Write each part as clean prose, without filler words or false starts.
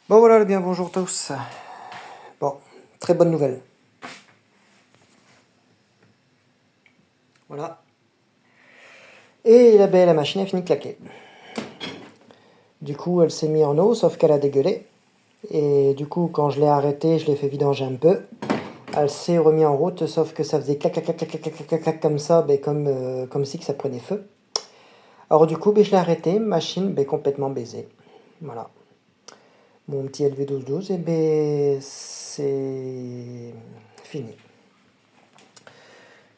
Bon voilà, bien bonjour tous. Bon, très bonne nouvelle. Voilà. Et la machine a fini de claquer. Du coup, elle s'est mise en eau, sauf qu'elle a dégueulé. Et du coup, quand je l'ai arrêtée, je l'ai fait vidanger un peu. Elle s'est remise en route, sauf que ça faisait clac, clac, clac, clac, clac, clac, clac, clac, comme ça, comme si que ça prenait feu. Alors du coup, je l'ai arrêtée, machine complètement baisée. Voilà. Mon petit LV1212, c'est fini.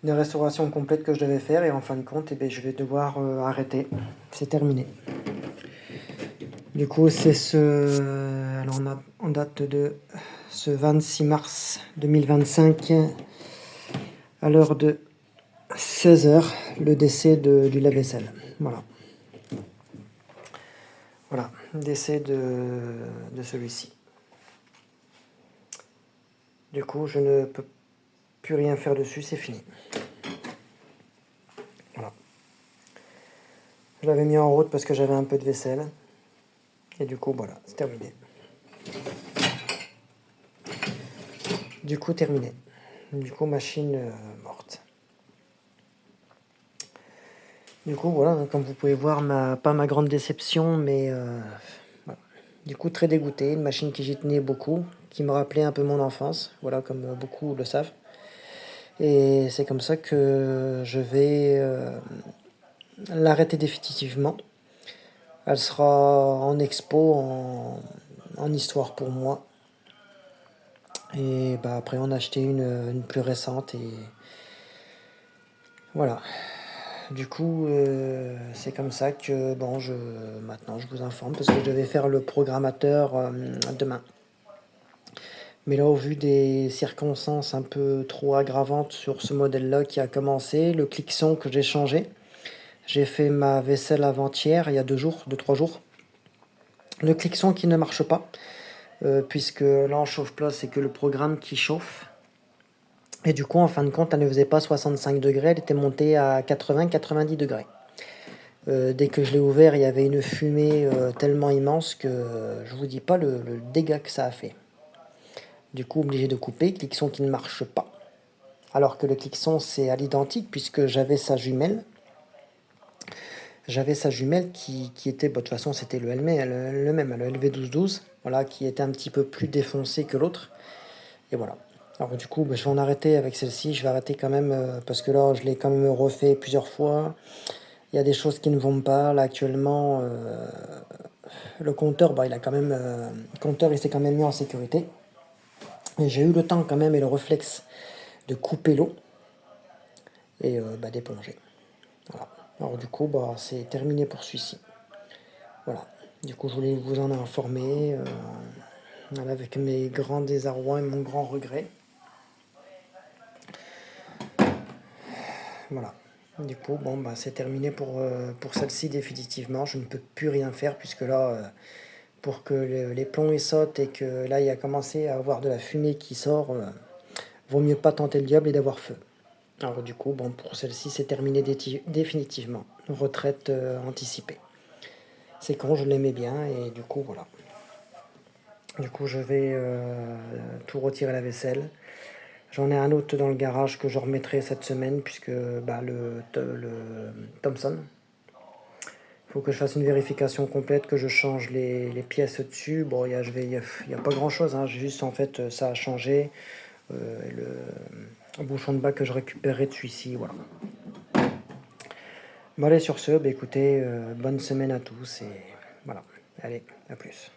Une restauration complète que je devais faire et en fin de compte, je vais devoir arrêter. C'est terminé. Du coup, c'est alors on date de ce 26 mars 2025 à l'heure de 16h, le décès du lave-vaisselle. Voilà. Voilà, décès de celui-ci. Du coup, je ne peux plus rien faire dessus, c'est fini. Voilà. Je l'avais mis en route parce que j'avais un peu de vaisselle. Et du coup, voilà, c'est terminé. Du coup, terminé. Du coup, machine morte. Du coup, voilà, comme vous pouvez voir, pas ma grande déception, mais voilà. Du coup, très dégoûté. Une machine qui j'y tenais beaucoup, qui me rappelait un peu mon enfance, voilà, comme beaucoup le savent. Et c'est comme ça que je vais l'arrêter définitivement. Elle sera en expo, en histoire pour moi. Et après, en acheter une plus récente. Et voilà. Du coup, c'est comme ça que maintenant je vous informe parce que je devais faire le programmateur demain. Mais là, au vu des circonstances un peu trop aggravantes sur ce modèle-là qui a commencé, le cliqueson que j'ai changé, j'ai fait ma vaisselle avant-hier, il y a 2 jours. Le cliqueson qui ne marche pas, puisque là en chauffe-plat, c'est que le programme qui chauffe. Et du coup, en fin de compte, elle ne faisait pas 65 degrés, elle était montée à 80-90 degrés. Dès que je l'ai ouvert, il y avait une fumée tellement immense que je vous dis pas le dégât que ça a fait. Du coup, obligé de couper, cliqueson qui ne marche pas. Alors que le cliqueson, c'est à l'identique, puisque j'avais sa jumelle. J'avais sa jumelle qui était, de toute façon, c'était le même, le LV1212, voilà, qui était un petit peu plus défoncé que l'autre. Et voilà. Alors du coup, je vais en arrêter avec celle-ci. Je vais arrêter quand même, parce que là, je l'ai quand même refait plusieurs fois. Il y a des choses qui ne vont pas. Là, actuellement, le compteur, il a quand même, le compteur, il s'est quand même mis en sécurité. Et j'ai eu le temps quand même et le réflexe de couper l'eau et d'éponger. Voilà. Alors du coup, c'est terminé pour celui-ci. Voilà. Du coup, je voulais vous en informer avec mes grands désarrois et mon grand regret. Voilà. Du coup, c'est terminé pour celle-ci définitivement. Je ne peux plus rien faire puisque là, pour que les plombs sautent et que là, il a commencé à avoir de la fumée qui sort, vaut mieux pas tenter le diable et d'avoir feu. Alors du coup, pour celle-ci, c'est terminé définitivement. Retraite anticipée. C'est quand je l'aimais bien et du coup, voilà. Du coup, je vais tout retirer la vaisselle. J'en ai un autre dans le garage que je remettrai cette semaine puisque le Thomson. Il faut que je fasse une vérification complète, que je change les pièces dessus. Bon, il y a pas grand chose, hein. Juste en fait ça a changé. Le bouchon de bas que je récupérerai de celui-ci, voilà. Bon allez, sur ce, écoutez, bonne semaine à tous et voilà. Allez, à plus.